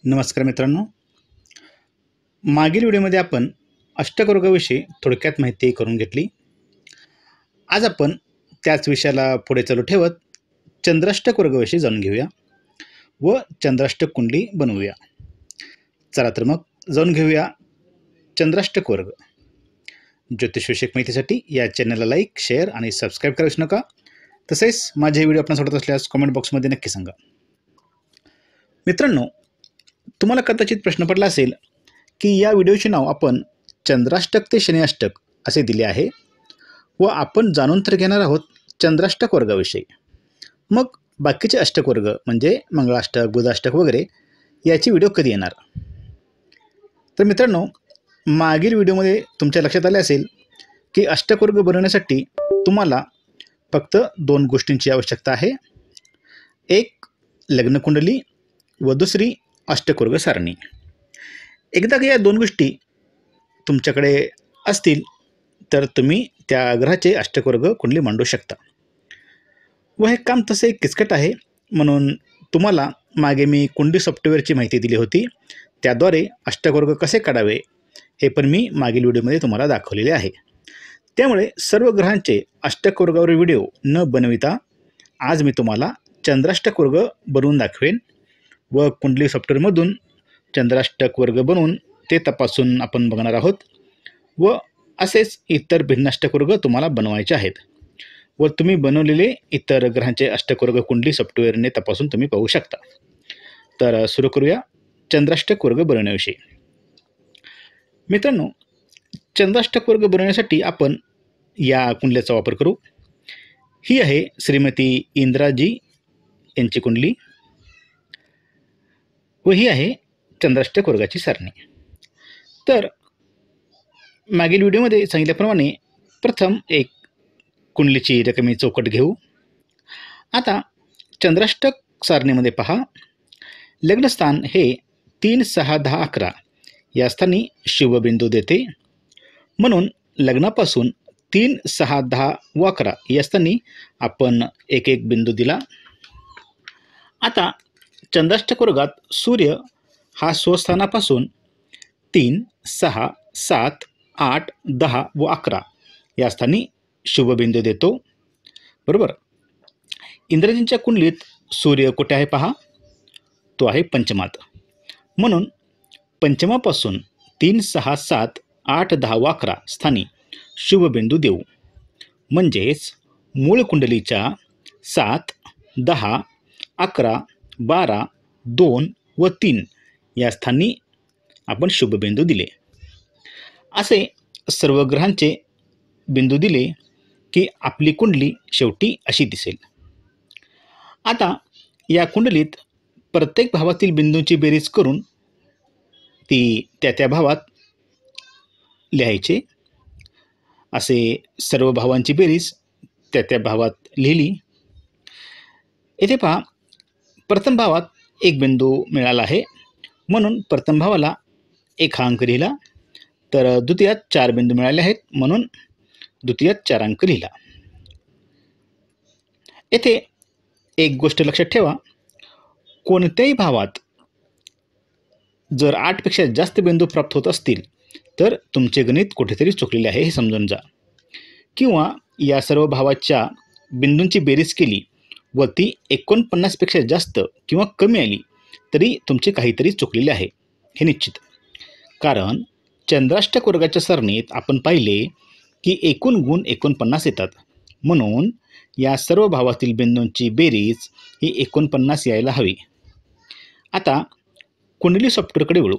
नमस्कार मित्रांनो, मागील व्हिडिओमध्ये आपण अष्टकवर्गाविषयी थोडक्यात माहिती करून घेतली. आज आपण त्याच विषयाला पुढे चालू ठेवत चंद्राष्टक वर्गाविषयी जाणून घेऊया व चंद्राष्टक कुंडली बनवूया. चला तर मग जाणून घेऊया चंद्राष्टक वर्ग. ज्योतिषविषयक माहितीसाठी या चॅनलला लाईक, शेअर आणि सबस्क्राईब करायचं नका. तसेच माझे व्हिडिओ आपण आवडत असल्यास कमेंट बॉक्समध्ये नक्की सांगा. मित्रांनो, तुम्हाला कदाचित प्रश्न पडला असेल की या व्हिडिओचे नाव आपण चंद्राष्टक ते शनी अष्टक असे दिले आहे व आपण जाणून तर घेणार आहोत चंद्राष्टक वर्गाविषयी. मग बाकीचे अष्टक वर्ग म्हणजे मंगळाष्टक, बुधाष्टक वगैरे याचे व्हिडिओ कधी येणार? तर मित्रांनो, मागील व्हिडिओमध्ये तुमच्या लक्षात आले असेल की अष्टक वर्ग बनवण्यासाठी तुम्हाला फक्त 2 गोष्टींची आवश्यकता आहे. एक लग्नकुंडली व दुसरी अष्टकवर्ग सारणी. एकदा का या 2 गोष्टी तुमच्याकडे असतील तर तुम्ही त्या ग्रहाचे अष्टकवर्ग कुंडली मांडू शकता. व हे काम तसे किचकट आहे, म्हणून तुम्हाला मागे मी कुंडली सॉफ्टवेअरची माहिती दिली होती. त्याद्वारे अष्टकवर्ग कसे काढावे हे पण मी मागील व्हिडिओमध्ये तुम्हाला दाखवलेले आहे. त्यामुळे सर्व ग्रहांचे अष्टकवर्गावर व्हिडिओ न बनविता आज मी तुम्हाला चंद्राष्टक वर्ग बनवून दाखवेन व कुंडली सॉफ्टवेअरमधून चंद्राष्टक वर्ग बनवून ते तपासून आपण बघणार आहोत. व असेच इतर भिन्नाष्टक वर्ग तुम्हाला बनवायचे आहेत व तुम्ही बनवलेले इतर ग्रहांचे अष्टकवर्ग कुंडली सॉफ्टवेअरने तपासून तुम्ही पाहू शकता. तर सुरू करूया चंद्राष्टक वर्ग बनवण्याविषयी. मित्रांनो, चंद्राष्टक वर्ग बनवण्यासाठी आपण या कुंडलीचा वापर करू. ही आहे श्रीमती इंद्राजी यांची कुंडली व ही आहे चंद्राष्टक वर्गाची सारणी. तर मागील व्हिडिओमध्ये सांगितल्याप्रमाणे प्रथम एक कुंडलीची रकमी चौकट घेऊ. आता चंद्राष्टक सारणीमध्ये पहा, लग्नस्थान हे 3, 6, 10, 11 या स्थानी शुभबिंदू देते. म्हणून लग्नापासून 3, 6, 10 व 11 या स्थानी आपण एक एक बिंदू दिला. आता चंद्राष्टक वर्गात सूर्य हा स्वस्थानापासून 3, 6, 7, 8, 10 व 11 या स्थानी शुभबिंदू देतो. बरोबर. इंद्रजींच्या कुंडलीत सूर्य कुठे आहे पहा, तो आहे पंचमात. म्हणून पंचमापासून 3, 6, 7, 8, 10 व 11 स्थानी शुभबिंदू देऊ. म्हणजेच मूळ कुंडलीच्या 7, 10, 11, 12, 2 व 3 या स्थानी आपण शुभबिंदू दिले. असे सर्व ग्रहांचे बिंदू दिले की आपली कुंडली शेवटी अशी दिसेल. आता या कुंडलीत प्रत्येक भावातील बिंदूंची बेरीज करून ती त्या भावात लिहायचे. असे सर्व भावांची बेरीज त्या भावात लिहिली. येथे पहा, प्रथम भावात एक बिंदू मिळाला आहे म्हणून प्रथम भावाला 1 हा अंक लिहिला. तर द्वितीयात 4 बिंदू मिळाले आहेत म्हणून द्वितीयात 4 अंक लिहिला. येथे एक गोष्ट लक्षात ठेवा, कोणत्याही भावात जर 8 पेक्षा जास्त बिंदू प्राप्त होत असतील तर तुमचे गणित कुठेतरी चुकलेले आहे हे समजून जा. किंवा या सर्व भावाच्या बिंदूंची बेरीज केली व ती 49 पेक्षा जास्त किंवा कमी आली तरी तुमचे काहीतरी चुकलेले आहे हे निश्चित. कारण चंद्राष्टक वर्गाच्या सारणीत आपण पाहिले की एकूण गुण 49 येतात. म्हणून या सर्व भावातील बिंदूंची बेरीज ही 49 यायला हवी. आता कुंडली सॉफ्टवेअरकडे वळू.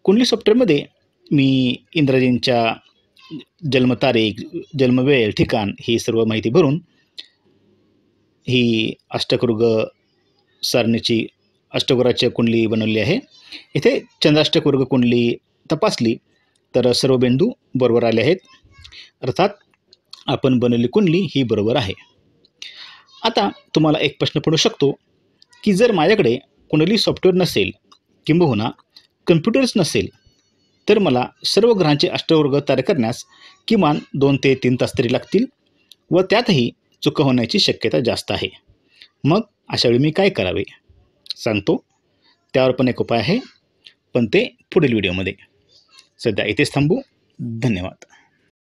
कुंडली सॉफ्टवेअरमध्ये मी इंद्रजींच्या जन्मतारीख, जन्मवेळ, ठिकाण ही सर्व माहिती भरून ही अष्टकवर्ग सारणीची अष्टकवर्गाची कुंडली बनवली आहे. इथे चंद्राष्टक वर्ग कुंडली तपासली तर सर्व बिंदू बरोबर आले आहेत. अर्थात आपण बनवलेली कुंडली ही बरोबर आहे. आता तुम्हाला एक प्रश्न पडू शकतो की जर माझ्याकडे कुंडली सॉफ्टवेअर नसेल किंबहुना कम्प्युटर्स नसेल तर मला सर्व ग्रहांचे अष्टवर्ग तयार करण्यास किमान 2 ते 3 तास तरी लागतील व त्यातही चुका होण्याची शक्यता जास्त आहे. मग अशावेळी मी काय करावे सांगतो. त्यावर पण एक उपाय आहे, पण ते पुढील व्हिडिओमध्ये. सध्या इथेच थांबू. धन्यवाद.